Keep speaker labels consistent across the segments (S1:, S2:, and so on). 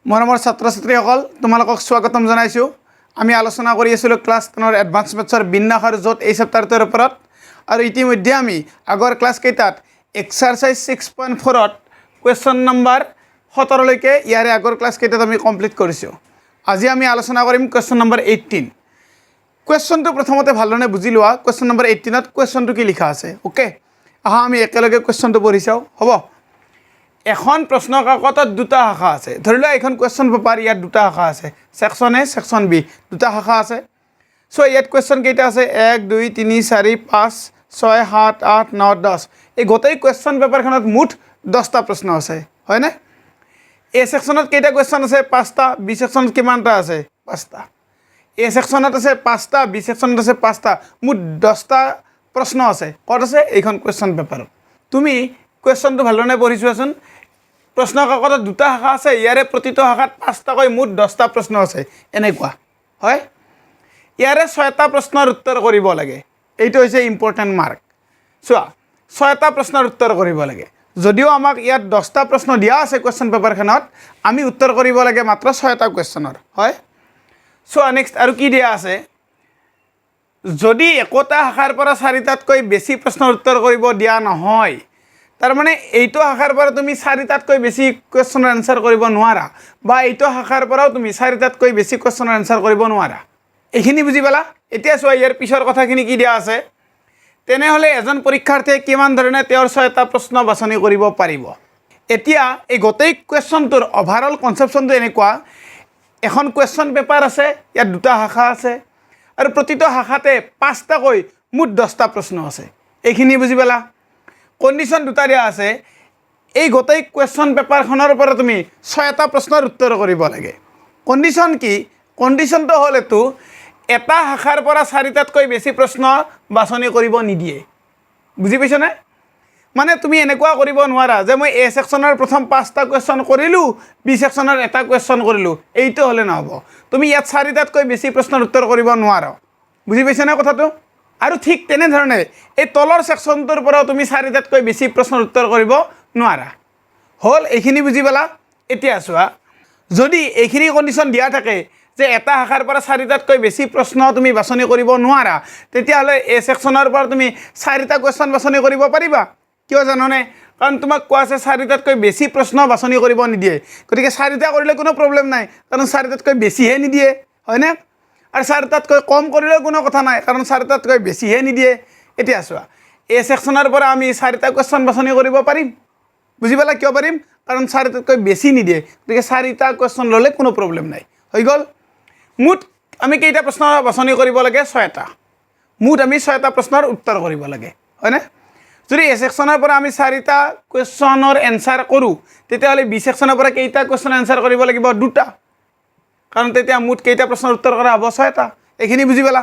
S1: মৰমৰ ছাত্ৰ ছাত্ৰীসকল তোমালোকক স্বাগতম জনাইছোঁ। আমি আলোচনা কৰি আছিলোঁ ক্লাছ 10ৰ এডভান্স মেথছৰ বিন্যাস আৰু য'ত এই চেপ্টাৰটোৰ ওপৰত আৰু ইতিমধ্যে আমি আগৰ ক্লাছ কেইটাত এক্সাৰচাইজ 6.4ত কুৱেশ্যন নম্বৰ 17 লৈকে ইয়াৰে আগৰ ক্লাছ কেইটাত আমি কমপ্লিট কৰিছোঁ। আজি আমি আলোচনা কৰিম কুৱেশ্যন নম্বৰ 18। কুৱেশ্যনটো প্ৰথমতে ভালদৰে বুজি লোৱা। কুৱেশ্যন নম্বৰ 18ত কুৱেশ্যনটো কি লিখা আছে। ওকে, আহা আমি একেলগে কুৱেশ্যনটো পঢ়ি চাওঁ। হ'ব, এখন প্ৰশ্ন কাকতত দুটা শাখা আছে। ধৰি লোৱা এখন কুৱেশ্যন পেপাৰ, ইয়াত দুটা শাখা আছে, ছেকশ্যন এ ছেকশ্যন বি, দুটা শাখা আছে। চ' ইয়াত কুৱেশ্যন কেইটা আছে 1 2 3 4 5 6 7 8 9 10। এই গোটেই কুৱেশ্যন পেপাৰখনত মুঠ 10টা প্ৰশ্ন আছে, হয়নে? এ ছেকশ্যনত কেইটা কুৱেশ্যন আছে? 5টা। বি ছেকশ্যনত কিমানটা আছে? 5টা। এ ছেকশ্যনত আছে 5টা, বি ছেকশ্যনত আছে 5টা, মুঠ 10টা প্ৰশ্ন আছে। ক'ত আছে? এইখন কুৱেশ্যন পেপাৰত। তুমি কুৱেশ্যনটো ভালদৰে পঢ়িছোৱাচোন। প্ৰশ্ন কাকতত দুটা শাখা আছে, ইয়াৰে প্ৰতিটো শাখাত 5টাকৈ মুঠ 10টা প্ৰশ্ন আছে, এনেকুৱা হয়। ইয়াৰে 6টা প্ৰশ্নৰ উত্তৰ কৰিব লাগে। এইটো হৈছে ইম্পৰ্টেণ্ট মাৰ্ক। চোৱা, 6টা প্ৰশ্নৰ উত্তৰ কৰিব লাগে। যদিও আমাক ইয়াত 10টা প্ৰশ্ন দিয়া আছে কুৱেশ্যন পেপাৰখনত, আমি উত্তৰ কৰিব লাগে মাত্ৰ 6টা কুৱেশ্যনৰ, হয়। চোৱা নেক্সট আৰু কি দিয়া আছে। যদি একোটা শাখাৰ পৰা 4টাতকৈ বেছি প্ৰশ্নৰ উত্তৰ কৰিব দিয়া নহয়, তাৰমানে এইটো শাখাৰ পৰা তুমি 4টাতকৈ বেছি কুৱেশ্যনৰ এনচাৰ কৰিব নোৱাৰা, বা এইটো শাখাৰ পৰাও তুমি 4টাতকৈ বেছি কুৱেশ্যনৰ এনচাৰ কৰিব নোৱাৰা। এইখিনি বুজি পালা? এতিয়া চোৱা ইয়াৰ পিছৰ কথাখিনি কি দিয়া আছে। তেনেহ'লে এজন পৰীক্ষাৰ্থীয়ে কিমান ধৰণে তেওঁৰ 6টা প্ৰশ্ন বাছনি কৰিব পাৰিব। এতিয়া এই গোটেই কুৱেশ্যনটোৰ অভাৰঅল কনচেপশ্যনটো এনেকুৱা। এখন কুৱেশ্যন পেপাৰ আছে, ইয়াত দুটা শাখা আছে, আৰু প্ৰতিটো শাখাতে 5টাকৈ মুঠ 10টা প্ৰশ্ন আছে। এইখিনি বুজি পালা? কণ্ডিশ্যন দুটা দিয়া আছে। এই গোটেই কুৱেশ্যন পেপাৰখনৰ পৰা তুমি 6টা প্ৰশ্নৰ উত্তৰ কৰিব লাগে। কণ্ডিশ্যন কি? কণ্ডিশ্যনটো হ'ল এইটো, এটা শাখাৰ পৰা 4টাতকৈ বেছি প্ৰশ্ন বাছনি কৰিব নিদিয়ে। বুজি পাইছনে? মানে তুমি এনেকুৱা কৰিব নোৱাৰা যে মই এ ছেকশ্যনৰ প্ৰথম 5টা কুৱেশ্যন কৰিলোঁ, বি ছেকশ্যনৰ এটা কুৱেশ্যন কৰিলোঁ, এইটো হ'লে নহ'ব। তুমি ইয়াত 4টাতকৈ বেছি প্ৰশ্নৰ উত্তৰ কৰিব নোৱাৰা। বুজি পাইছানে কথাটো? আৰু ঠিক তেনেধৰণে এই তলৰ ছেকশ্যনটোৰ পৰাও তুমি 4টাতকৈ বেছি প্ৰশ্নৰ উত্তৰ কৰিব নোৱাৰা। হ'ল, এইখিনি বুজি পালা? এতিয়া চোৱা, যদি এইখিনি কণ্ডিশ্যন দিয়া থাকে যে এটা শাখাৰ পৰা 4টাতকৈ বেছি প্ৰশ্ন তুমি বাছনি কৰিব নোৱাৰা, তেতিয়াহ'লে এ ছেকশ্যনৰ পৰা তুমি 4টা কুৱেশ্যন বাছনি কৰিব পাৰিবা। কিয় জাননে? কাৰণ তোমাক কোৱা আছে 4টাতকৈ বেছি প্ৰশ্ন বাছনি কৰিব নিদিয়ে। গতিকে 4টা কৰিলে কোনো প্ৰব্লেম নাই, কাৰণ 4টাতকৈ বেছিহে নিদিয়ে, হয়নে? আৰু 4টাতকৈ কম কৰিলেও কোনো কথা নাই, কাৰণ 4টাতকৈ বেছিহে নিদিয়ে। এতিয়া চোৱা, এ ছেকশ্যনৰ পৰা আমি 4টা কুৱেশ্যন বাছনি কৰিব পাৰিম। বুজি পালা? কিয় পাৰিম? কাৰণ 4টাতকৈ বেছি নিদিয়ে। গতিকে 4টা কুৱেশ্যন ল'লে কোনো প্ৰব্লেম নাই, হৈ গ'ল। মুঠ আমি কেইটা প্ৰশ্ন বাছনি কৰিব লাগে? 6টা। মুঠ আমি 6টা প্ৰশ্নৰ উত্তৰ কৰিব লাগে, হয়নে? যদি এ ছেকশ্যনৰ পৰা আমি 4টা কুৱেশ্যনৰ এনচাৰ কৰোঁ, তেতিয়াহ'লে বি ছেকশ্যনৰ পৰা কেইটা কুৱেশ্যনৰ এনচাৰ কৰিব লাগিব? 2টা। কাৰণ তেতিয়া মুঠ কেইটা প্ৰশ্নৰ উত্তৰ কৰা হ'ব? 6টা। এইখিনি বুজি পালা?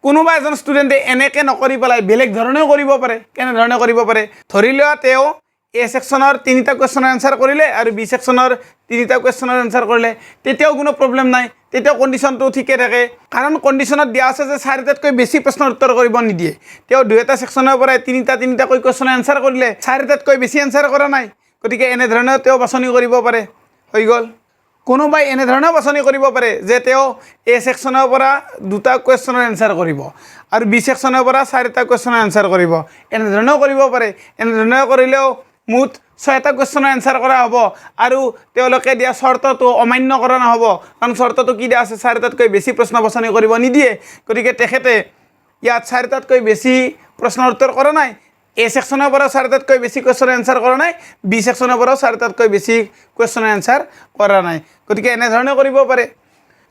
S1: কোনোবা এজন ষ্টুডেণ্টে এনেকৈ নকৰি পেলাই বেলেগ ধৰণেও কৰিব পাৰে। কেনেধৰণে কৰিব পাৰে? ধৰি লোৱা তেওঁ এ ছেকশ্যনৰ 3টা কুৱেশ্যনৰ এনচাৰ কৰিলে আৰু বি ছেকশ্যনৰ 3টা কুৱেশ্যনৰ এনচাৰ কৰিলে, তেতিয়াও কোনো প্ৰব্লেম নাই, তেতিয়াও কণ্ডিশ্যনটো ঠিকে থাকে। কাৰণ কণ্ডিশ্যনত দিয়া আছে যে 4টাতকৈ বেছি প্ৰশ্নৰ উত্তৰ কৰিব নিদিয়ে। তেওঁ 2টা ছেকশ্যনৰ পৰাই 3টা কুৱেশ্যনৰ এনচাৰ কৰিলে, 4টাতকৈ বেছি এনচাৰ কৰা নাই। গতিকে এনেধৰণেও তেওঁ বাছনি কৰিব পাৰে, হৈ গ'ল। কোনোবাই এনেধৰণেও বাছনি কৰিব পাৰে যে তেওঁ এ ছেকশ্যনৰ পৰা 2টা কুৱেশ্যনৰ এনচাৰ কৰিব আৰু বি ছেকশ্যনৰ পৰা 4টা কুৱেশ্যনৰ এনচাৰ কৰিব। এনেধৰণেও কৰিব পাৰে। এনেধৰণেও কৰিলেও মুঠ 6টা কুৱেশ্যনৰ এনচাৰ কৰা হ'ব, আৰু তেওঁলোকে দিয়া চৰ্তটো অমান্য কৰা নহ'ব। কাৰণ চৰ্তটো কি দিয়া আছে? 4টাতকৈ বেছি প্ৰশ্ন বাছনি কৰিব নিদিয়ে। গতিকে তেখেতে ইয়াত 4টাতকৈ বেছি প্ৰশ্নৰ উত্তৰ কৰা নাই, এ ছেকশ্যনৰ পৰা 4টাতকৈ বেছি কুৱেশ্যনৰ এনচাৰ কৰা নাই, বি ছেকশ্যনৰ পৰাও 4টাতকৈ বেছি কুৱেশ্যনৰ এনচাৰ কৰা নাই। গতিকে এনেধৰণে কৰিব পাৰে।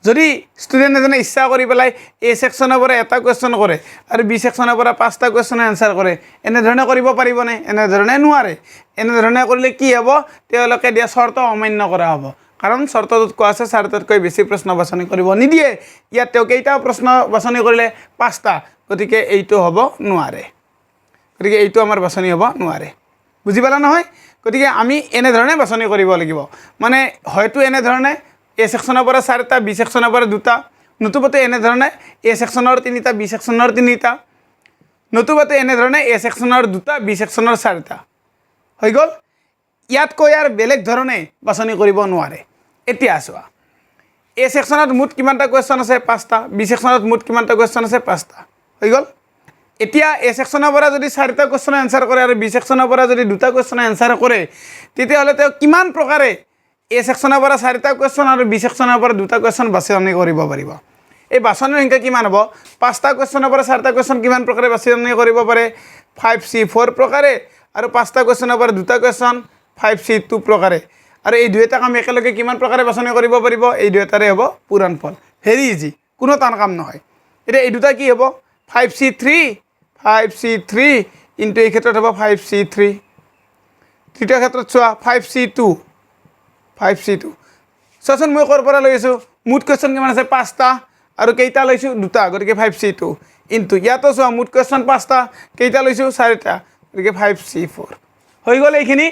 S1: যদি ষ্টুডেণ্ট এজনে ইচ্ছা কৰি পেলাই এ ছেকশ্যনৰ পৰা এটা কুৱেশ্যন কৰে আৰু বি ছেকশ্যনৰ পৰা 5টা কুৱেশ্যনৰ এনচাৰ কৰে, এনেধৰণে কৰিব পাৰিবনে? এনেধৰণে নোৱাৰে। এনেধৰণে কৰিলে কি হ'ব? তেওঁলোকে দিয়া চৰ্ত অমান্য কৰা হ'ব। কাৰণ চৰ্তটোত কোৱা আছে 4টাতকৈ বেছি প্ৰশ্ন বাছনি কৰিব নিদিয়ে। ইয়াত তেওঁ কেইটা প্ৰশ্ন বাছনি কৰিলে? 5টা। গতিকে এইটো হ'ব নোৱাৰে। গতিকে এইটো আমাৰ বাছনি হ'ব নোৱাৰে। বুজি পালা নহয়? গতিকে আমি এনেধৰণে বাছনি কৰিব লাগিব। মানে হয়তো এনেধৰণে এ ছেকশ্যনৰ পৰা 4টা, বি ছেকশ্যনৰ পৰা 2টা, নতুবাতো এনেধৰণে এ ছেকশ্যনৰ 3টা, বি ছেকশ্যনৰ 3টা, নতুবাতো এনেধৰণে এ ছেকশ্যনৰ 2টা, বি ছেকশ্যনৰ 4টা, হৈ গ'ল। ইয়াতকৈ আৰু বেলেগ ধৰণে বাছনি কৰিব নোৱাৰে এতিয়া চোৱা এ সেকশনত মুঠ কিমানটা কোৱেশ্চন আছে 5টা বি সেকশনত মুঠ কিমানটা কোৱেশ্চন আছে 5টা হৈ গ'ল এতিয়া এ সেকশনৰ পৰা যদি 4টা কোৱেশ্চন আনসাৰ কৰে আৰু বি সেকশনৰ পৰা যদি 2টা কোৱেশ্চন আনসাৰ কৰে তেতিয়াহ'লে তেওঁ কিমান প্ৰকাৰে এ সেকশনৰ পৰা 4টা কোৱেশ্চন আৰু বি সেকশনৰ পৰা 2টা কোৱেশ্চন বাছনি কৰিব পাৰিব এই বাছনিৰ সংখ্যা কিমান হ'ব 5টা কোৱেশ্চনৰ পৰা 4টা কোৱেশ্চন কিমান প্ৰকাৰে বাছনি কৰিব পাৰে 5C4 প্ৰকাৰে আৰু 5টা কোৱেশ্চনৰ পৰা 2টা কোৱেশ্চন 5C2 প্ৰকাৰে আৰু এই দুইটা কাম একেলগে কিমান প্ৰকাৰে বাছনি কৰিব পাৰিব এই দুইটাৰে হ'ব পূৰণফল ভেৰি ইজি কোনো টান কাম নহয় এতিয়া এই দুটা কি হ'ব 5C3 ইনটু এই ক্ষেত্ৰত হ'ব 5C3 তৃতীয় ক্ষেত্ৰত চোৱা 5C2 চোৱাচোন মই ক'ৰ পৰা লৈ আছোঁ মুঠ কুৱেশ্যন কিমান আছে 5টা আৰু কেইটা লৈছোঁ 2টা গতিকে 5C2 ইনটু ইয়াতো চোৱা মুঠ কুৱেশ্যন 5টা কেইটা লৈছোঁ 4টা গতিকে 5C4 হৈ গ'ল এইখিনি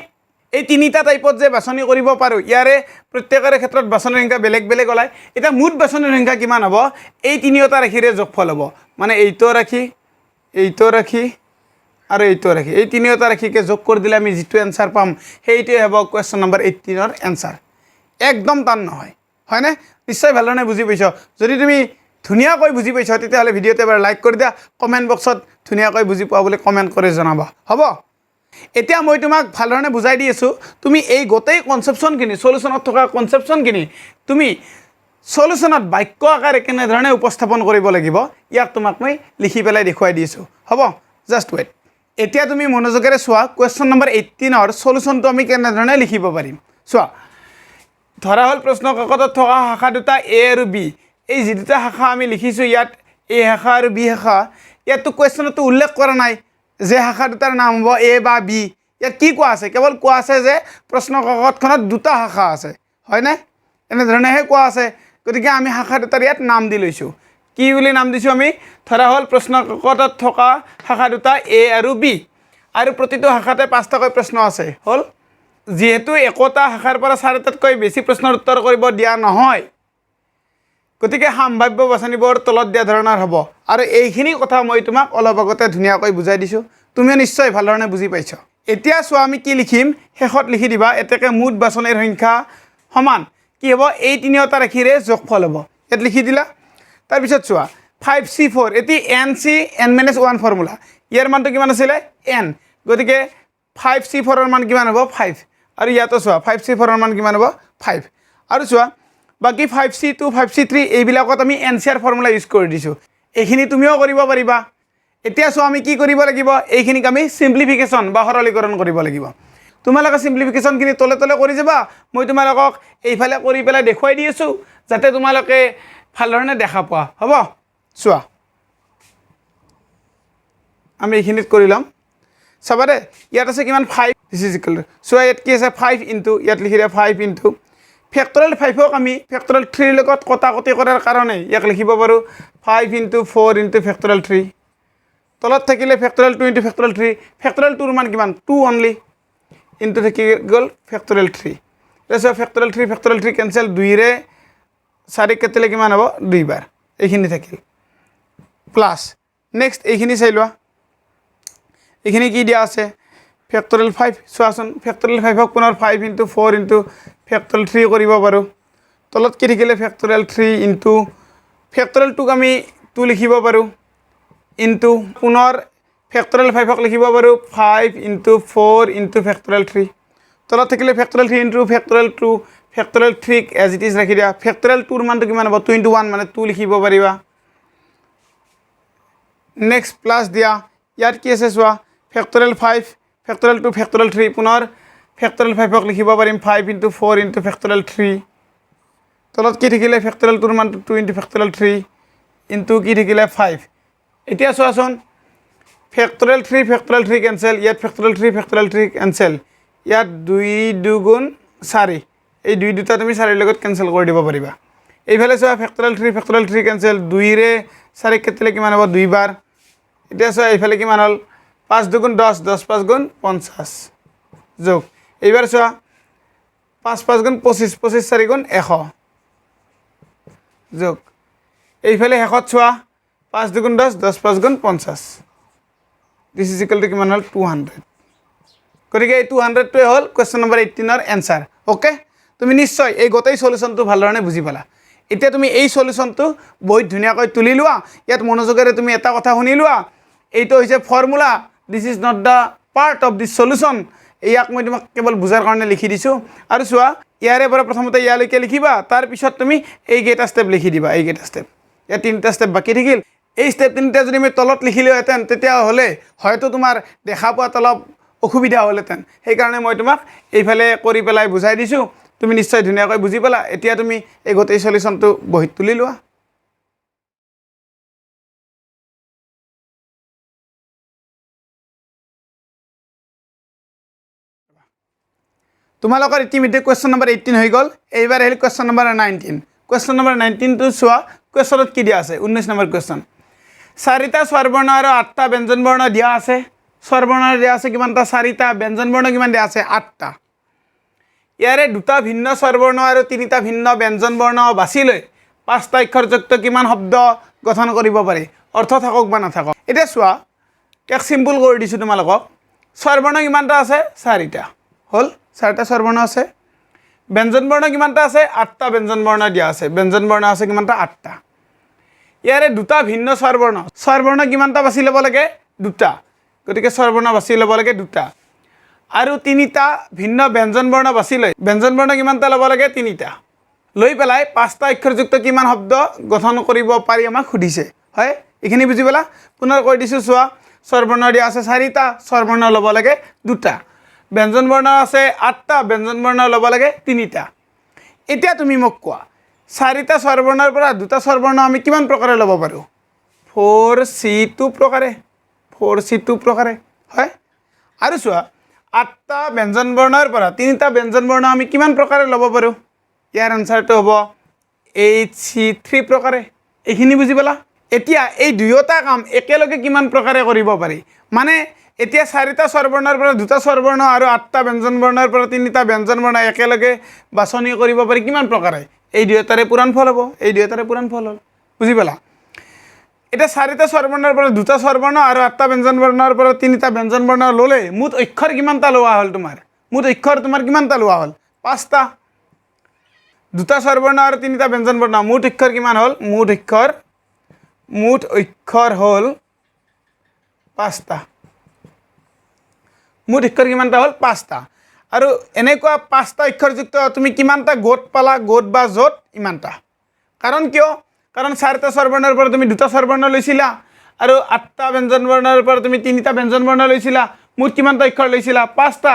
S1: এই তিনিটা টাইপত যে বাছনি কৰিব পাৰোঁ ইয়াৰে প্ৰত্যেকৰে ক্ষেত্ৰত বাছনিৰ সংখ্যা বেলেগ বেলেগ ওলায় এতিয়া মুঠ বাছনিৰ সংখ্যা কিমান হ'ব এই তিনিওটা ৰাশিৰে যোগফল হ'ব মানে এইটো ৰাশি আৰু এইটো ৰাশি এই তিনিওটা ৰাশিকে যোগ কৰি দিলে আমি যিটো এনসাৰ পাম সেইটোৱে হ'ব কুৱেশ্যন নম্বৰ 18ৰ এনসাৰ একদম টান নহয় হয়নে নিশ্চয় ভালদৰে বুজি পাইছ যদি তুমি ধুনীয়াকৈ বুজি পাইছ তেতিয়াহ'লে ভিডিঅ'টো এবাৰ লাইক কৰি দিয়া কমেণ্ট বক্সত ধুনীয়াকৈ বুজি পোৱা বুলি কমেণ্ট কৰি জনাবা হ'ব এতিয়া মই তোমাক ভালদৰে বুজাই দি আছোঁ তুমি এই গোটেই কনচেপশ্যনখিনি সলিউশনত থকা কনচেপশ্যনখিনি তুমি সলিউশনত বাক্য আকাৰে কেনেধৰণে উপস্থাপন কৰিব লাগিব ইয়াক তোমাক মই লিখি পেলাই দেখুৱাই দি আছোঁ হ'ব জাষ্ট ৱেট এতিয়া তুমি মনোযোগেৰে চোৱা কুৱেশ্যন নম্বৰ 18ৰ সলিউশনটো আমি কেনেধৰণে লিখিব পাৰিম চোৱা ধৰা হ'ল প্ৰশ্ন কাকতত থকা শাখা দুটা এ আৰু বি এই যি দুটা শাখা আমি লিখিছোঁ ইয়াত এ শাখা আৰু বি শাখা ইয়াতো কুৱেশ্যনতো উল্লেখ কৰা নাই যে শাখা দুটাৰ নাম হ'ব এ বা বি ইয়াত কি কোৱা আছে কেৱল কোৱা আছে যে প্ৰশ্ন কাকতখনত দুটা শাখা আছে হয়নে এনেধৰণেহে কোৱা আছে গতিকে আমি শাখা দুটাৰ ইয়াত নাম দি লৈছোঁ কি বুলি নাম দিছোঁ আমি ধৰা হ'ল প্ৰশ্ন কাকতত থকা শাখা দুটা এ আৰু বি আৰু প্ৰতিটো শাখাতে 5টাকৈ প্ৰশ্ন আছে হ'ল যিহেতু একোটা শাখাৰ পৰা 4টাতকৈ বেছি প্ৰশ্নৰ উত্তৰ কৰিব দিয়া নহয় গতিকে সম্ভাব্য বাছনিবোৰ তলত দিয়া ধৰণৰ হ'ব আৰু এইখিনি কথা মই তোমাক অলপ আগতে ধুনীয়াকৈ বুজাই দিছোঁ তুমিও নিশ্চয় ভালদৰে বুজি পাইছ এতিয়া চোৱা আমি কি লিখিম শেষত লিখি দিবা এতেকে মুঠ বাছনিৰ সংখ্যা সমান কি হ'ব এই তিনিওটা ৰাশিৰে যোগফল হ'ব ইয়াত লিখি দিলা তাৰপিছত চোৱা 5C4 এটি n-1 ফৰ্মুলা ইয়াৰ মানটো কিমান আছিলে n গতিকে 5C4 ৰ মান কিমান হ'ব 5 আৰু ইয়াতো চোৱা 5C4 ৰ মান কিমান হ'ব 5 আৰু চোৱা বাকি 5C2 5C3 এইবিলাকত আমি এনচিআৰ ফৰ্মুলা ইউজ কৰি দিছোঁ এইখিনি তুমিও কৰিব পাৰিবা এতিয়া চোৱা আমি কি কৰিব লাগিব এইখিনিক আমি সিম্পলিফিকেশন বা সৰলীকৰণ কৰিব লাগিব তোমালোকে সিম্পলিফিকেশনখিনি তলে তলে কৰি যাবা মই তোমালোকক এইফালে কৰি পেলাই দেখুৱাই দি আছোঁ যাতে তোমালোকে ভালদৰে দেখা পোৱা হ'ব চোৱা আমি এইখিনিত কৰি ল'ম চাবা দে ইয়াত আছে কিমান 5 দিস ইজ ইকুৱেল টু চোৱা ইয়াত কি আছে 5 ইনটু ইয়াত লিখি দিয়া 5 ইনটু ফেক্টৰিয়েল 5ক আমি ফেক্টৰিয়েল 3 লগত কটাকটি কৰাৰ কাৰণে ইয়াক লিখিব পাৰোঁ 5 ইনটু 4 ইনটু ফেক্টৰিয়েল 3 তলত থাকিলে ফেক্টৰিয়েল 2 ইনটু ফেক্টৰিয়েল 3 ফেক্টৰিয়েল 2 ৰ মান কিমান 2 অনলি ইনটু থাকি গ'ল ফেক্টৰিয়েল 3 তাৰপিছত ফেক্টৰিয়েল 3 কেনসেল 2 ৰে 4 কেটেলে কিমান হ'ব 2 বাৰ এইখিনি থাকিল প্লাস নেক্সট এইখিনি চাই লোৱা এইখিনি কি দিয়া আছে ফেক্টৰিয়েল 5 চোৱাচোন ফেক্টৰিয়েল 5ক পুনৰ 5 ইনটু 4 ইনটু ফেক্টৰিয়েল 3 কৰিব পাৰোঁ তলত কি থাকিলে ফেক্টৰিয়েল 3 ইনটু ফেক্টৰিয়েল 2ক আমি 2 লিখিব পাৰোঁ ইনটু পুনৰ ফেক্টৰিয়েল 5ক লিখিব পাৰোঁ 5 ইনটু 4 ইনটু ফেক্টৰিয়েল 3 তলত থাকিলে factorial 3 into factorial 2 factorial 3 as it is ৰাখি দিয়া ফেক্টৰিয়েল 2 ৰ মানটো কিমান হ'ব 2 ইনটু 1 মানে 2 লিখিব পাৰিবা নেক্সট প্লাস দিয়া ইয়াত কি আছে চোৱা ফেক্টৰিয়েল 5 ফেক্টৰিয়েল 2 ফেক্টৰিয়েল 3 পুনৰ ফেক্টৰিয়েল 5ক লিখিব পাৰিম 5 ইনটু 4 ইনটু ফেক্টৰিয়েল 3 তলত কি থাকিলে ফেক্টৰিয়েল 2 ৰ মানটো 2 ইনটু ফেক্টৰিয়েল 3 ইনটু কি থাকিলে 5 এতিয়া চোৱাচোন ফেক্টৰিয়েল 3 কেনসেল ইয়াত ফেক্টৰিয়েল 3 কেনসেল ইয়াত 2 দুগুণ 4 এই 2 দুটা তুমি 4 ৰ লগত কেনসেল কৰি দিব পাৰিবা এইফালে চোৱা ফেক্টৰিয়েল 3 কেনসেল 2 ৰে 4 কেটেলে কিমান হ'ব 2 বাৰ এতিয়া চোৱা এইফালে কিমান হ'ল 5 দুগুণ 10 10 5 গুণ 50 যোগ এইবাৰ চোৱা 5 5 গুণ 25 25 4 গুণ 100 যোগ এইফালে শেষত চোৱা 5 দুগুণ 10 10 5 গুণ 50 দিস ইজ ইকুৱেল টু কিমান হ'ল 200 গতিকে এই 200টোৱে হ'ল কুৱেশ্যন নম্বৰ 18ৰ এনচাৰ ওকে তুমি নিশ্চয় এই গোটেই সলিউশনটো ভালদৰে বুজি পালা এতিয়া তুমি এই সলিউশনটো বহুত ধুনীয়াকৈ তুলি লোৱা ইয়াত মনোযোগেৰে তুমি এটা কথা শুনি লোৱা এইটো হৈছে formula this is not the part of this solution ইয়াক মই তোমাক কেৱল বুজাৰ কাৰণে লিখি দিছোঁ আৰু চোৱা ইয়াৰে পৰা প্ৰথমতে ইয়ালৈকে লিখিবা তাৰ পিছত তুমি এই গেটা ষ্টেপ লিখি দিবা এই গেটা ষ্টেপ এই তিনিটা ষ্টেপ বাকি থাকিল এই ষ্টেপ তিনিটা যদি মই তলত লিখিলোহেঁতেন তেতিয়া হ'লে হয়তো তোমাৰ দেখা পোৱাত অলপ অসুবিধা হ'লহেঁতেন সেইকাৰণে মই তোমাক এইফালে কৰি পেলাই বুজাই দিছোঁ তুমি নিশ্চয় ধুনীয়াকৈ বুজি পালা এতিয়া তুমি এই গোটেই সলিউশনটো বহিত তুলি লোৱা তোমালোকৰ ইতিমধ্যে কুৱেশ্যন নম্বৰ 18 হৈ গ'ল এইবাৰ আহিল কুৱেশ্যন নম্বৰ 19 কুৱেশ্যন নম্বৰ 19 টো চোৱা কুৱেশ্যনত কি দিয়া আছে 19 নম্বৰ কুৱেশ্যন চাৰিটা স্বৰবৰ্ণ আৰু আঠটা ব্যঞ্জন বৰ্ণ দিয়া আছে স্বৰবৰ্ণ দিয়া আছে কিমানটা চাৰিটা ব্যঞ্জন বৰ্ণ কিমান দিয়া আছে আঠটা ইয়াৰে দুটা ভিন্ন স্বৰবৰ্ণ আৰু তিনিটা ভিন্ন ব্যঞ্জন বৰ্ণ বাছি লৈ পাঁচটা অক্ষৰযুক্ত কিমান শব্দ গঠন কৰিব পাৰি অৰ্থ থাকক বা নাথাকক এতিয়া চোৱা এক সিম্পল কৰি দিছোঁ তোমালোকক স্বৰবৰ্ণ কিমানটা আছে চাৰিটা হল চাৰিটা স্বৰবৰ্ণ আছে ব্যঞ্জন বৰ্ণ কিমানটা আছে আঠটা ব্যঞ্জন বৰ্ণ দিয়া আছে ব্যঞ্জন বৰ্ণ আছে কিমানটা আঠটা ইয়াৰে দুটা ভিন্ন স্বৰবৰ্ণ কিমানটা বাছি ল'ব লাগে দুটা গতিকে স্বৰবৰ্ণ বাছি ল'ব লাগে দুটা আৰু তিনিটা ভিন্ন ব্যঞ্জন বৰ্ণ বাছি লৈ ব্যঞ্জন বৰ্ণ কিমানটা ল'ব লাগে তিনিটা লৈ পেলাই পাঁচটা অক্ষৰযুক্ত কিমান শব্দ গঠন কৰিব পাৰি আমাক সুধিছে হয় এইখিনি বুজি পালা পুনৰ কৈ দিছোঁ চোৱা স্বৰবৰ্ণ দিয়া আছে চাৰিটা স্বৰবৰ্ণ ল'ব লাগে দুটা ব্যঞ্জন বৰ্ণ আছে আঠটা ব্যঞ্জন বৰ্ণ ল'ব লাগে তিনিটা এতিয়া তুমি মোক কোৱা চাৰিটা স্বৰবৰ্ণৰ পৰা দুটা স্বৰবৰ্ণ আমি কিমান প্ৰকাৰে ল'ব পাৰোঁ 4C2 প্ৰকাৰে 4C2 প্ৰকাৰে হয় আৰু চোৱা আঠটা ব্যঞ্জন বৰ্ণৰ পৰা তিনিটা ব্যঞ্জন বৰ্ণ আমি কিমান প্ৰকাৰে ল'ব পাৰোঁ ইয়াৰ আনসাৰটো হ'ব 8C3 প্ৰকাৰে এইখিনি বুজি পালা এতিয়া এই দুয়োটা কাম একেলগে কিমান প্ৰকাৰে কৰিব পাৰি মানে এতিয়া চাৰিটা স্বৰবৰ্ণৰ পৰা দুটা স্বৰবৰ্ণ আৰু আঠটা ব্যঞ্জন বৰ্ণৰ পৰা তিনিটা ব্যঞ্জন বৰ্ণ একেলগে বাছনি কৰিব পাৰি কিমান প্ৰকাৰে এই দুয়োটাৰে পূৰণফল হ'ব এই দুয়োটাৰে পূৰণফল হ'ল বুজি পালা এটা চাৰিটা স্বৰবৰ্ণৰ পৰা দুটা স্বৰবৰ্ণ আৰু আঠটা ব্যঞ্জন বৰ্ণৰ পৰা তিনিটা ব্যঞ্জন বৰ্ণ ল'লে মুঠ অক্ষৰ কিমানটা লোৱা হ'ল তোমাৰ মুঠ অক্ষৰ তোমাৰ কিমানটা লোৱা হ'ল পাঁচটা দুটা স্বৰবৰ্ণ আৰু তিনিটা ব্যঞ্জন বৰ্ণ মুঠ অক্ষৰ কিমান হ'ল মুঠ অক্ষৰ হ'ল পাঁচটা মুঠ অক্ষৰ কিমানটা হ'ল পাঁচটা আৰু এনেকুৱা পাঁচটা অক্ষৰযুক্ত তুমি কিমানটা গোট পালা গোট বা জোট ইমানটা কাৰণ কিয় কাৰণ চাৰিটা স্বৰবৰ্ণৰ পৰা তুমি দুটা স্বৰবৰ্ণ লৈছিলা আৰু আঠটা ব্যঞ্জন বৰ্ণৰ পৰা তুমি তিনিটা ব্যঞ্জন বৰ্ণ লৈছিলা মুঠ কিমানটা অক্ষৰ লৈছিলা পাঁচটা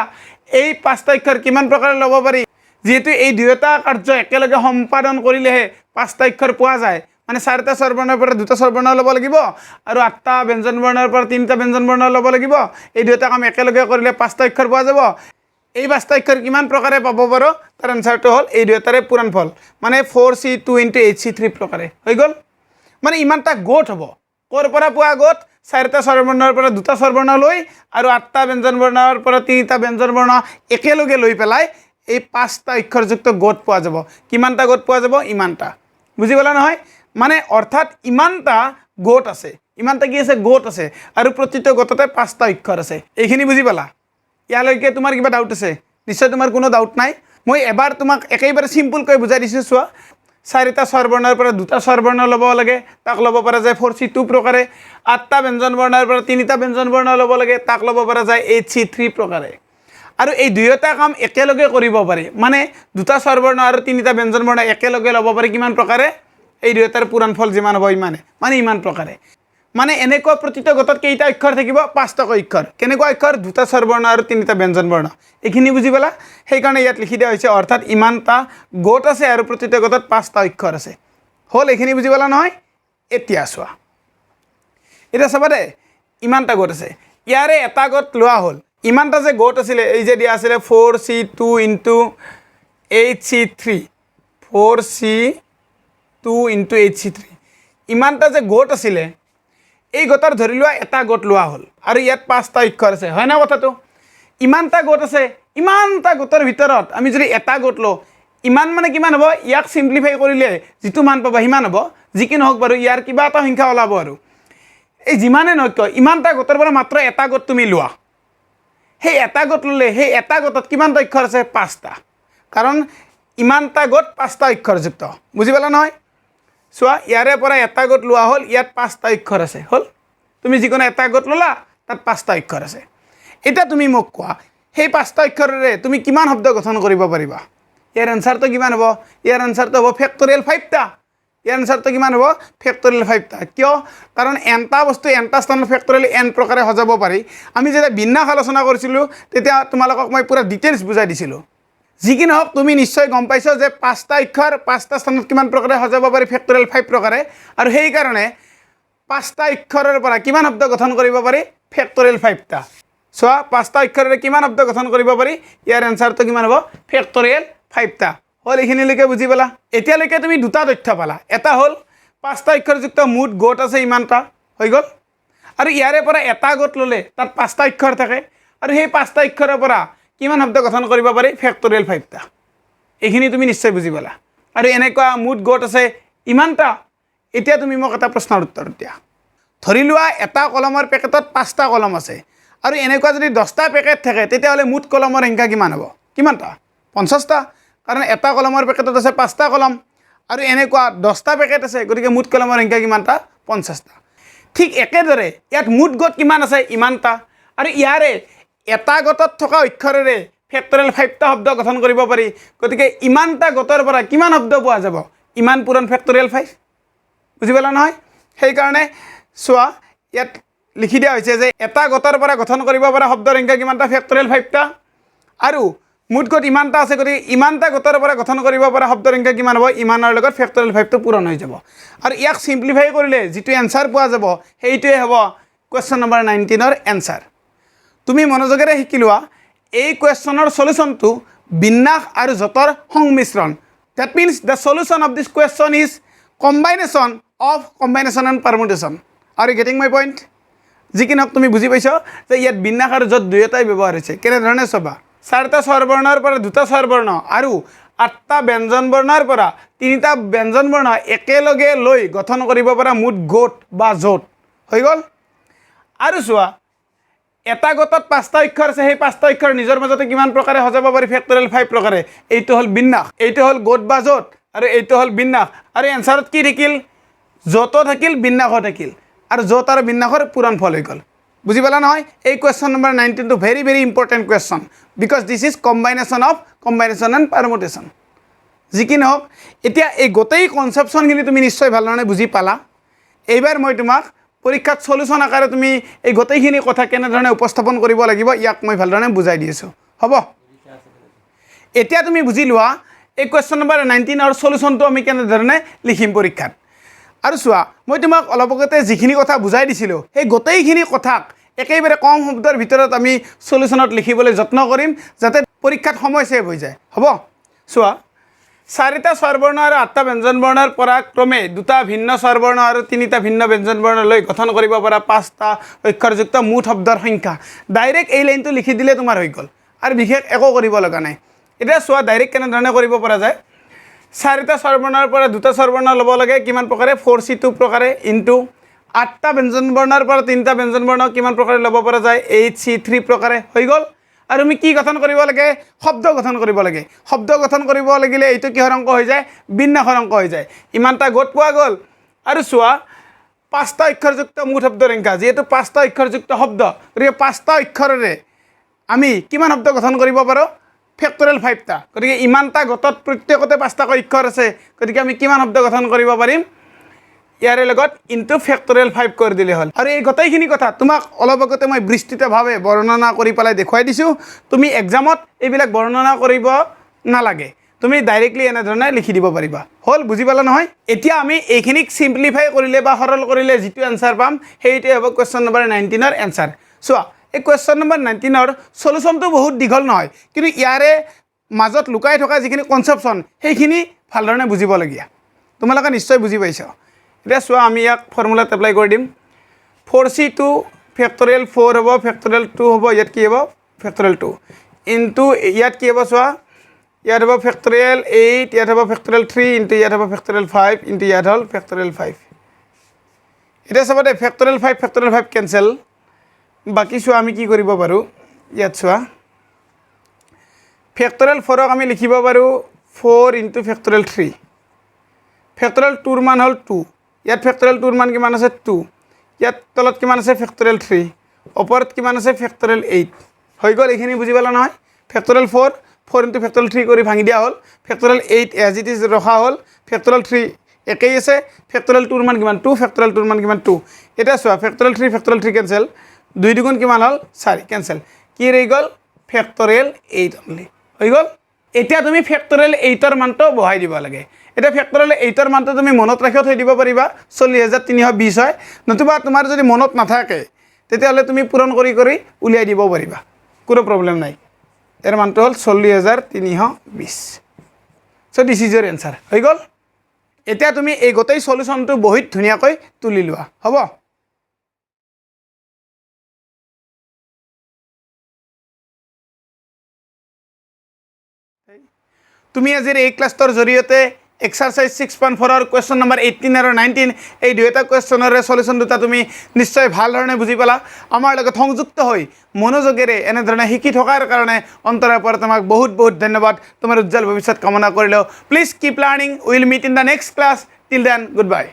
S1: এই পাঁচটা অক্ষৰ কিমান প্ৰকাৰে ল'ব পাৰি যেহেতু এই দুয়োটা কাৰ্য একেলগে সম্পাদন কৰিলেহে পাঁচটা অক্ষৰ পোৱা যায় মানে চাৰিটা স্বৰবৰ্ণৰ পৰা দুটা স্বৰবৰ্ণ ল'ব লাগিব আৰু আঠটা ব্যঞ্জন বৰ্ণৰ পৰা তিনিটা ব্যঞ্জন বৰ্ণ ল'ব লাগিব এই দুয়োটা কাম একেলগে কৰিলে পাঁচটা অক্ষৰ পোৱা যাব এই পাঁচটা অক্ষৰ কিমান প্ৰকাৰে পাব পাৰো তাৰ আনসাৰটো হ'ল এই দুয়োটাৰে পূৰণফল মানে 4C2 × 8C3 প্ৰকাৰে হৈ গ'ল মানে ইমানটা গোট হ'ব ক'ৰ পৰা পোৱা গোট চাৰিটা স্বৰবৰ্ণৰ পৰা দুটা স্বৰবৰ্ণ লৈ আৰু আঠটা ব্যঞ্জন বৰ্ণৰ পৰা তিনিটা ব্যঞ্জন বৰ্ণ একেলগে লৈ পেলাই এই পাঁচটা অক্ষৰযুক্ত গোট পোৱা যাব কিমানটা গোট পোৱা যাব ইমানটা বুজি পালা নহয় মানে অৰ্থাৎ ইমানটা গোট আছে ইমানটা কি আছে গোট আছে আৰু প্ৰতিটো গোটতে পাঁচটা অক্ষৰ আছে এইখিনি বুজি পালা ইয়ালৈকে তোমাৰ কিবা ডাউট আছে নিশ্চয় তোমাৰ কোনো ডাউট নাই মই এবাৰ তোমাক একেবাৰে সিম্পলকৈ বুজাই দিছোঁ চোৱা চাৰিটা স্বৰবৰ্ণৰ পৰা দুটা স্বৰবৰ্ণ ল'ব লাগে তাক ল'ব পৰা যায় 4C2 প্ৰকাৰে আঠটা ব্যঞ্জন বৰ্ণৰ পৰা তিনিটা ব্যঞ্জন বৰ্ণ ল'ব লাগে তাক ল'ব পৰা যায় 8C3 প্ৰকাৰে আৰু এই দুয়োটা কাম একেলগে কৰিব পাৰি মানে দুটা স্বৰবৰ্ণ আৰু তিনিটা ব্যঞ্জন বৰ্ণ একেলগে ল'ব পাৰি কিমান প্ৰকাৰে এই দুয়োটাৰ পূৰণফল যিমান হ'ব ইমানে মানে ইমান প্ৰকাৰে মানে এনেকুৱা প্ৰতিটো গোটত কেইটা অক্ষৰ থাকিব পাঁচটা অক্ষৰ কেনেকুৱা অক্ষৰ দুটা স্বৰবৰ্ণ আৰু তিনিটা ব্যঞ্জন বৰ্ণ এইখিনি বুজি পালা সেইকাৰণে ইয়াত লিখি দিয়া হৈছে অৰ্থাৎ ইমানটা গোট আছে আৰু প্ৰতিটো গোটত পাঁচটা অক্ষৰ আছে হ'ল এইখিনি বুজি পালা নহয় এতিয়া চোৱা এটা চাবা দে ইমানটা গোট আছে ইয়াৰে এটা গোট লোৱা হ'ল ইমানটা যে গোট আছিলে এই যে দিয়া আছিলে 4C2 × 8C3 4C2 × 8C3 ইমানটা যে গোট আছিলে এই গোটৰ ধৰি লোৱা এটা গোট লোৱা হ'ল আৰু ইয়াত পাঁচটা অক্ষৰ আছে হয় না কথাটো ইমানটা গোট আছে ইমানটা গোটৰ ভিতৰত আমি যদি এটা গোট লওঁ ইমান মানে কিমান হ'ব ইয়াক সিম্পলিফাই কৰিলে যিটো মান পাবা সিমান হ'ব যি কি নহওক বাৰু ইয়াৰ কিবা এটা সংখ্যা ওলাব আৰু এই যিমানে নহওক কিয় ইমানটা গোটৰ পৰা মাত্ৰ এটা গোট তুমি লোৱা সেই এটা গোট ল'লে সেই এটা গোটত কিমানটা অক্ষৰ আছে 5টা কাৰণ ইমানটা গোট 5টা অক্ষৰযুক্ত বুজি পালা নহয় চোৱা ইয়াৰে পৰা এটা গোট লোৱা হ'ল ইয়াত 5টা অক্ষৰ আছে হ'ল তুমি যিকোনো এটা গোট ল'লা তাত 5টা অক্ষৰ আছে এতিয়া তুমি মোক কোৱা সেই 5টা অক্ষৰেৰে তুমি কিমান শব্দ গঠন কৰিব পাৰিবা ইয়াৰ আনসাৰটো কিমান হ'ব ইয়াৰ আনসাৰটো হ'ব ফেক্টৰিয়েল 5টা ইয়াৰ আনসাৰটো কিমান হ'ব ফেক্টৰিয়েল 5টা কিয় কাৰণ এনটা বস্তু এনটা স্থানত ফেক্টৰিয়েল এন প্ৰকাৰে সজাব পাৰি আমি যেতিয়া বিন্যাস আলোচনা কৰিছিলোঁ তেতিয়া তোমালোকক মই পুৰা ডিটেইলছ বুজাই দিছিলোঁ যিকি নহওক তুমি নিশ্চয় গম পাইছা যে 5টা অক্ষৰ 5টা স্থানত কিমান প্ৰকাৰে সজাব পাৰি ফেক্টৰিয়েল 5 প্ৰকাৰে আৰু সেই কাৰণে 5টা অক্ষৰৰ পৰা কিমান শব্দ গঠন কৰিব পাৰি ফেক্টৰিয়েল 5টা চোৱা 5টা অক্ষৰেৰে কিমান শব্দ গঠন কৰিব পাৰি ইয়াৰ আনসাৰটো কিমান হ'ব ফেক্টৰিয়েল 5টা হ'ল এইখিনিলৈকে বুজি পালা এতিয়ালৈকে তুমি দুটা তথ্য পালা এটা হ'ল 5টা অক্ষৰযুক্ত মুঠ গোট আছে ইমানটা হৈ গ'ল আৰু ইয়াৰে পৰা এটা গোট ল'লে তাত 5টা অক্ষৰ থাকে আৰু সেই 5টা অক্ষৰৰ পৰা কিমান শব্দ গঠন কৰিব পাৰি ফেক্টৰিয়েল 5টা এইখিনি তুমি নিশ্চয় বুজি পালা আৰু এনেকুৱা মুঠ গোট আছে ইমানটা এতিয়া তুমি মোক এটা প্ৰশ্নৰ উত্তৰ দিয়া ধৰি লোৱা এটা কলমৰ পেকেটত 5টা কলম আছে আৰু এনেকুৱা যদি 10টা পেকেট থাকে তেতিয়াহ'লে মুঠ কলমৰ সংখ্যা কিমান হ'ব কিমানটা 50টা কাৰণ এটা কলমৰ পেকেটত আছে 5টা কলম আৰু এনেকুৱা 10টা পেকেট আছে গতিকে মুঠ কলমৰ সংখ্যা কিমানটা 50টা ঠিক একেদৰে ইয়াত মুঠ গোট কিমান আছে ইমানটা আৰু ইয়াৰে এটা গোটত থকা অক্ষৰেৰে ফেক্টৰিয়েল 5টা শব্দ গঠন কৰিব পাৰি গতিকে ইমানটা গোটৰ পৰা কিমান শব্দ পোৱা যাব ইমান পূৰণ ফেক্টৰিয়েল 5 বুজি পালা নহয় সেই কাৰণে চোৱা ইয়াত লিখি দিয়া হৈছে যে এটা গোটৰ পৰা গঠন কৰিব পৰা শব্দৰ সংখ্যা কিমানটা ফেক্টৰিয়েল 5টা আৰু মুঠ গোট ইমানটা আছে গতিকে ইমানটা গোটৰ পৰা গঠন কৰিব পৰা শব্দৰ সংখ্যা কিমান হ'ব ইমানৰ লগত ফেক্টৰিয়েল 5টো পূৰণ হৈ যাব আৰু ইয়াক সিম্পলিফাই কৰিলে যিটো এনসাৰ পোৱা যাব সেইটোৱে হ'ব কোৱেশ্চন নম্বৰ 19ৰ এনসাৰ তুমি মনোযোগেৰে শিকি লোৱা এই কুৱেশ্যনৰ সলিউশনটো বিন্যাস আৰু জোঁটৰ সংমিশ্ৰণ that means the solution of this question is combination of combination and permutation আৰু গেটিং মাই পইণ্ট যি কি নহওক তুমি বুজি পাইছ যে ইয়াত বিন্যাস আৰু জোঁট দুয়োটাই ব্যৱহাৰ হৈছে কেনেধৰণে চাবা 4টা স্বৰবৰ্ণৰ পৰা 2টা স্বৰবৰ্ণ আৰু 8টা ব্যঞ্জন বৰ্ণৰ পৰা 3টা ব্যঞ্জন বৰ্ণ একেলগে লৈ গঠন কৰিব পৰা মুঠ গোট বা জোঁট হৈ গ'ল আৰু চোৱা এটা গোটত 5টা অক্ষৰ আছে সেই 5টা অক্ষৰ নিজৰ মাজতে কিমান প্ৰকাৰে সজাব পাৰি ফেক্টৰিয়েল 5 প্ৰকাৰে এইটো হ'ল বিন্যাস এইটো হ'ল গোট বা জোঁট আৰু এইটো হ'ল বিন্যাস আৰু এনসাৰত কি থাকিল জোঁটো থাকিল বিন্যাসো থাকিল আৰু জোঁট আৰু বিন্যাসৰ পূৰণ ফল হৈ গ'ল বুজি পালা নহয় এই কুৱেশ্যন নম্বৰ 19 টো very very important question because this is combination of combination and permutation যি কি নহওক এতিয়া এই গোটেই কনচেপ্টশ্যনখিনি তুমি নিশ্চয় ভালধৰণে বুজি পালা এইবাৰ মই তোমাক পৰীক্ষাত সলিউশন আকাৰে তুমি এই গোটেইখিনি কথা কেনেধৰণে উপস্থাপন কৰিব লাগিব ইয়াক মই ভালধৰণে বুজাই দি আছোঁ হ'ব এতিয়া তুমি বুজি লোৱা এই কুৱেশ্যন নম্বৰ 19 ৰ সলিউশনটো আমি কেনেধৰণে লিখিম পৰীক্ষাত আৰু চোৱা মই তোমাক অলপ আগতে যিখিনি কথা বুজাই দিছিলোঁ সেই গোটেইখিনি কথাক একেবাৰে কম শব্দৰ ভিতৰত আমি সলিউশনত লিখিবলৈ যত্ন কৰিম যাতে পৰীক্ষাত সময় সেভ হৈ যায় হ'ব চোৱা 4টা স্বৰবৰ্ণ আৰু 8টা ব্যঞ্জন বৰ্ণৰ পৰা ক্ৰমে 2টা ভিন্ন স্বৰবৰ্ণ আৰু 3টা ভিন্ন ব্যঞ্জন বৰ্ণ লৈ গঠন কৰিব পৰা 5টা অক্ষৰযুক্ত মুঠ শব্দৰ সংখ্যা ডাইৰেক্ট এই লাইনটো লিখি দিলে তোমাৰ হৈ গ'ল আৰু বিশেষ একো কৰিব লগা নাই এতিয়া চোৱা ডাইৰেক্ট কেনেধৰণে কৰিব পৰা যায় 4টা স্বৰবৰ্ণৰ পৰা 2টা স্বৰবৰ্ণ ল'ব লাগে কিমান প্ৰকাৰে 4c2 প্ৰকাৰে ইনটু 8টা ব্যঞ্জন বৰ্ণৰ পৰা 3টা ব্যঞ্জন বৰ্ণ কিমান প্ৰকাৰে ল'ব পৰা যায় 8c3 প্ৰকাৰে হৈ গ'ল আৰু আমি কি গঠন কৰিব লাগে শব্দ গঠন কৰিব লাগে শব্দ গঠন কৰিব লাগিলে এইটো কিহৰ অংক হৈ যায় বিন্যাসৰ অংক হৈ যায় ইমানটা গোট পোৱা গ'ল আৰু চোৱা 5টা অক্ষৰযুক্ত মুঠ শব্দৰ সংখ্যা যেহেতু 5টা অক্ষৰযুক্ত শব্দ গতিকে 5টা অক্ষৰেৰে আমি কিমান শব্দ গঠন কৰিব পাৰোঁ ফেক্টৰিয়েল 5টা গতিকে ইমানটা গোটত প্ৰত্যেকতে 5টা অক্ষৰ আছে গতিকে আমি কিমান শব্দ গঠন কৰিব পাৰিম ইয়াৰে লগত ইনটু ফেক্টৰিয়েল 5 কৰি দিলে হ'ল আৰু এই গোটেইখিনি কথা তোমাক অলপ আগতে মই বিস্তৃতভাৱে বৰ্ণনা কৰি পেলাই দেখুৱাই দিছোঁ তুমি এক্সামত এইবিলাক বৰ্ণনা কৰিব নালাগে তুমি ডাইৰেক্টলি এনেধৰণে লিখি দিব পাৰিবা হ'ল বুজি পালা নহয় এতিয়া আমি এইখিনিক সিম্পলিফাই কৰিলে বা সৰল কৰিলে যিটো এনসাৰ পাম সেইটোৱে হ'ব কুৱেশ্যন নম্বৰ 19 ৰ এনসাৰ চোৱা এই কুৱেশ্যন নম্বৰ 19 ৰ সলিউশনটো বহুত দীঘল নহয় কিন্তু ইয়াৰে মাজত লুকাই থকা যিখিনি কনচেপ্টশ্যন সেইখিনি ভালধৰণে বুজিবলগীয়া তোমালোকে নিশ্চয় বুজি পাইছা এতিয়া চোৱা আমি ইয়াক ফৰ্মুলাত এপ্লাই কৰি দিম 4c2 ফেক্টৰিয়েল 4 হ'ব ফেক্টৰিয়েল 2 হ'ব ইয়াত কি হ'ব ফেক্টৰিয়েল 2 ইনটু ইয়াত কি হ'ব চোৱা ইয়াত হ'ব ফেক্টৰিয়েল 8 ইয়াত হ'ব ফেক্টৰিয়েল 3 ইনটু ইয়াত হ'ব ফেক্টৰিয়েল 5 ইনটু ইয়াত হ'ল ফেক্টৰিয়েল 5 এতিয়া চাবা দে ফেক্টৰিয়েল 5 কেনসেল বাকি চোৱা আমি কি কৰিব পাৰোঁ ইয়াত চোৱা ফেক্টৰিয়েল 4ক আমি লিখিব পাৰোঁ 4 × ফেক্টৰিয়েল 3 ফেক্টৰিয়েল 2ৰ মান হ'ল 2 ইয়াত ফেক্টৰিয়েল 2ৰ মান কিমান আছে 2 ইয়াত তলত কিমান আছে ফেক্টৰিয়েল 3 ওপৰত কিমান আছে ফেক্টৰিয়েল 8 হৈ গ'ল এইখিনি বুজি পালা নহয় ফেক্টৰিয়েল 4 4 × ফেক্টৰিয়েল 3 কৰি ভাঙি দিয়া হ'ল ফেক্টৰিয়েল 8 এজ ইট ইজ ৰখা হ'ল ফেক্টৰিয়েল 3 একেই আছে ফেক্টৰিয়েল 2ৰ মান কিমান 2 ফেক্টৰিয়েল 2ৰ মান কিমান 2 এটা চোৱা ফেক্টৰিয়েল 3 কেনসেল 2 দুগুণ কিমান হ'ল 4 কেনসেল কি ৰৈ গ'ল ফেক্টৰিয়েল 8 অনলি হৈ গ'ল এতিয়া তুমি ফেক্টৰিয়েল 8ৰ মানটো বহাই দিব লাগে এটা ফেক্টৰিয়েল 8ৰ মানটো তুমি মনত ৰাখিও থৈ দিব পাৰিবা 40320 হয় নতুবা তোমাৰ যদি মনত নাথাকে তেতিয়াহ'লে তুমি পূৰণ কৰি উলিয়াই দিব পাৰিবা কোনো প্ৰবলেম নাই এর মানটো হ'ল 40320 so this is your answer হৈ গ'ল এতিয়া তুমি এই গোটেই সলিউশনটো বহুত ধুনীয়াকৈ তুলি লোৱা হ'ব তুমি আজিৰ এই ক্লাছৰ জৰিয়তে এক্সাৰসাইজ 6.4 ৰ কোৱেশ্চন নম্বৰ 18 আৰু 19 এই দুটা কোৱেশ্চনৰ সলিউশন দুটা তুমি নিশ্চয় ভাল ধৰণে বুজি পালা আমাৰ লগত সংযুক্ত হৈ মনোযোগেৰে এনে ধৰণে শিকি থকাৰ কাৰণে অন্তৰৰ পৰা তোমাক বহুত বহুত ধন্যবাদ তোমাৰ উজ্জ্বল ভৱিষ্যত কামনা কৰিলো please keep learning will meet in the next class till then good bye